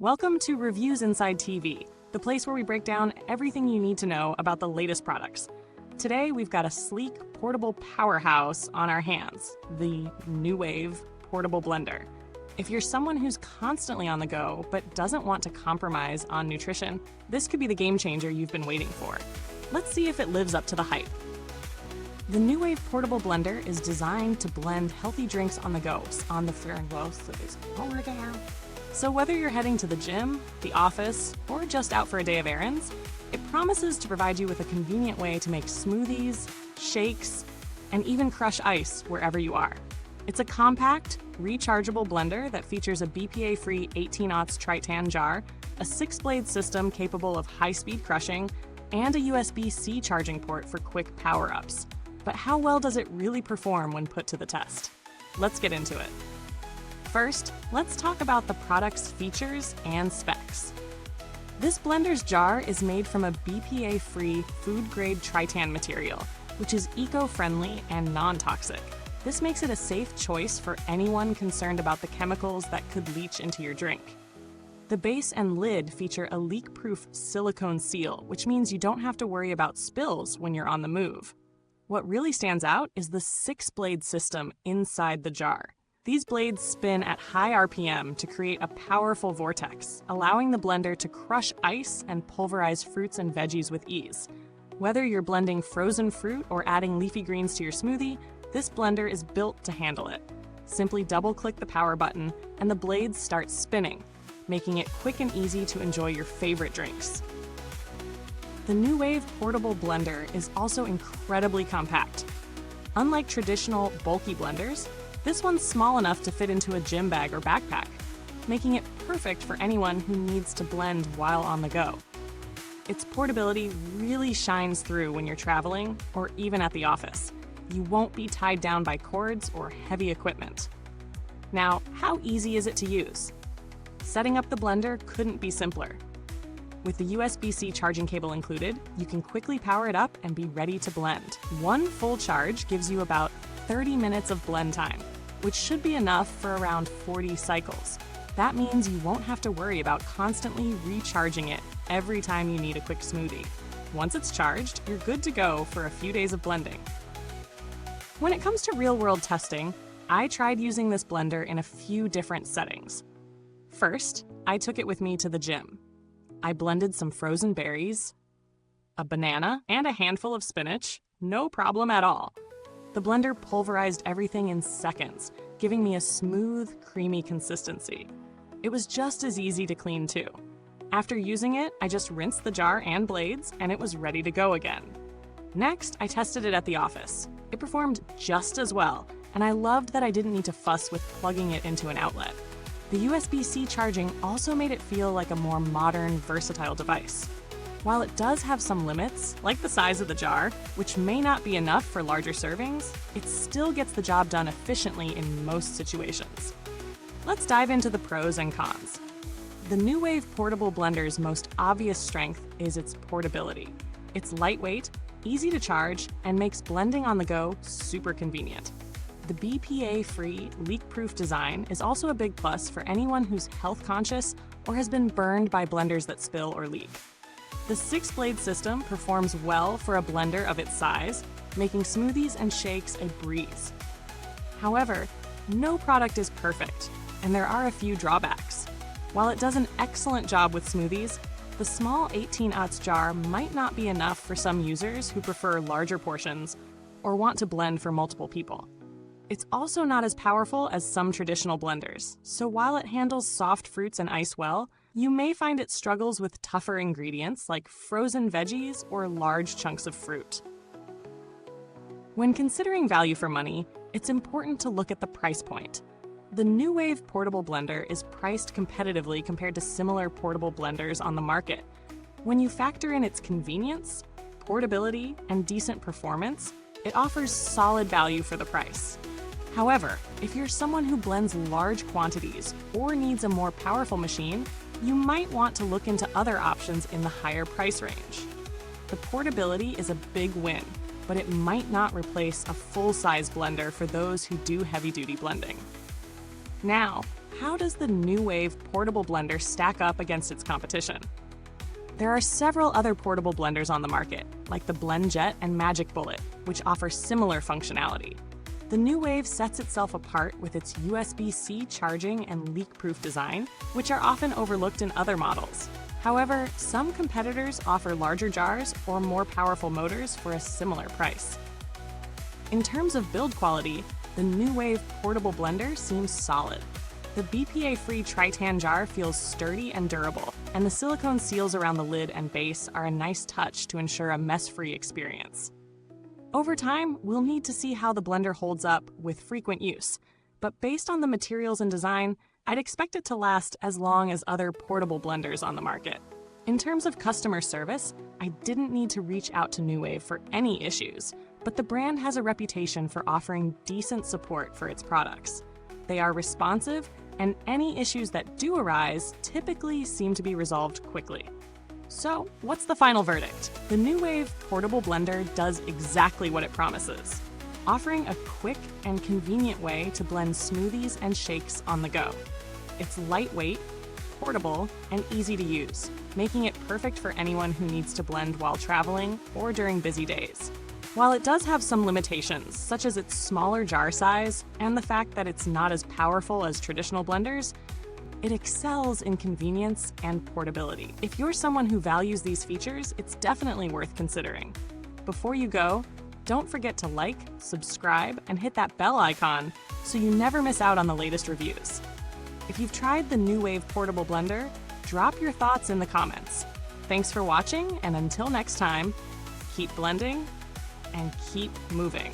Welcome to Reviewsinsidetv, the place where we break down everything you need to know about the latest products. Today, we've got a sleek, portable powerhouse on our hands, the Nuwave Portable Blender. If you're someone who's constantly on the go but doesn't want to compromise on nutrition, this could be the game changer you've been waiting for. Let's see if it lives up to the hype. The Nuwave Portable Blender is designed to blend healthy drinks on the go, So whether you're heading to the gym, the office, or just out for a day of errands, it promises to provide you with a convenient way to make smoothies, shakes, and even crush ice wherever you are. It's a compact, rechargeable blender that features a BPA-free 18-aughts Tritan jar, a 6-blade system capable of high-speed crushing, and a USB-C charging port for quick power-ups. But how well does it really perform when put to the test? Let's get into it. First, let's talk about the product's features and specs. This blender's jar is made from a BPA-free food-grade Tritan material, which is eco-friendly and non-toxic. This makes it a safe choice for anyone concerned about the chemicals that could leach into your drink. The base and lid feature a leak-proof silicone seal, which means you don't have to worry about spills when you're on the move. What really stands out is the 6-blade system inside the jar. These blades spin at high RPM to create a powerful vortex, allowing the blender to crush ice and pulverize fruits and veggies with ease. Whether you're blending frozen fruit or adding leafy greens to your smoothie, this blender is built to handle it. Simply double-click the power button and the blades start spinning, making it quick and easy to enjoy your favorite drinks. The Nuwave Portable Blender is also incredibly compact. Unlike traditional bulky blenders, this one's small enough to fit into a gym bag or backpack, making it perfect for anyone who needs to blend while on the go. Its portability really shines through when you're traveling or even at the office. You won't be tied down by cords or heavy equipment. Now, how easy is it to use? Setting up the blender couldn't be simpler. With the USB-C charging cable included, you can quickly power it up and be ready to blend. One full charge gives you about 30 minutes of blend time, which should be enough for around 40 cycles. That means you won't have to worry about constantly recharging it every time you need a quick smoothie. Once it's charged, you're good to go for a few days of blending. When it comes to real-world testing, I tried using this blender in a few different settings. First, I took it with me to the gym. I blended some frozen berries, a banana, and a handful of spinach, no problem at all. The blender pulverized everything in seconds, giving me a smooth, creamy consistency. It was just as easy to clean too. After using it, I just rinsed the jar and blades, and it was ready to go again. Next, I tested it at the office. It performed just as well, and I loved that I didn't need to fuss with plugging it into an outlet. The USB-C charging also made it feel like a more modern, versatile device. While it does have some limits, like the size of the jar, which may not be enough for larger servings, it still gets the job done efficiently in most situations. Let's dive into the pros and cons. The Nuwave Portable Blender's most obvious strength is its portability. It's lightweight, easy to charge, and makes blending on the go super convenient. The BPA-free, leak-proof design is also a big plus for anyone who's health-conscious or has been burned by blenders that spill or leak. The 6-blade system performs well for a blender of its size, making smoothies and shakes a breeze. However, no product is perfect, and there are a few drawbacks. While it does an excellent job with smoothies, the small 18-aughts jar might not be enough for some users who prefer larger portions or want to blend for multiple people. It's also not as powerful as some traditional blenders, so while it handles soft fruits and ice well, you may find it struggles with tougher ingredients like frozen veggies or large chunks of fruit. When considering value for money, it's important to look at the price point. The Nuwave Portable Blender is priced competitively compared to similar portable blenders on the market. When you factor in its convenience, portability, and decent performance, it offers solid value for the price. However, if you're someone who blends large quantities or needs a more powerful machine, you might want to look into other options in the higher price range. The portability is a big win, but it might not replace a full-size blender for those who do heavy-duty blending. Now, how does the Nuwave Portable Blender stack up against its competition? There are several other portable blenders on the market, like the BlendJet and Magic Bullet, which offer similar functionality. The Nuwave sets itself apart with its USB-C charging and leak-proof design, which are often overlooked in other models. However, some competitors offer larger jars or more powerful motors for a similar price. In terms of build quality, the Nuwave Portable Blender seems solid. The BPA-free Tritan jar feels sturdy and durable, and the silicone seals around the lid and base are a nice touch to ensure a mess-free experience. Over time, we'll need to see how the blender holds up with frequent use, but based on the materials and design, I'd expect it to last as long as other portable blenders on the market. In terms of customer service, I didn't need to reach out to Nuwave for any issues, but the brand has a reputation for offering decent support for its products. They are responsive, and any issues that do arise typically seem to be resolved quickly. So, what's the final verdict? The Nuwave Portable Blender does exactly what it promises, offering a quick and convenient way to blend smoothies and shakes on the go. It's lightweight, portable, and easy to use, making it perfect for anyone who needs to blend while traveling or during busy days. While it does have some limitations, such as its smaller jar size and the fact that it's not as powerful as traditional blenders, it excels in convenience and portability. If you're someone who values these features, it's definitely worth considering. Before you go, don't forget to like, subscribe, and hit that bell icon so you never miss out on the latest reviews. If you've tried the Nuwave Portable Blender, drop your thoughts in the comments. Thanks for watching, and until next time, keep blending and keep moving.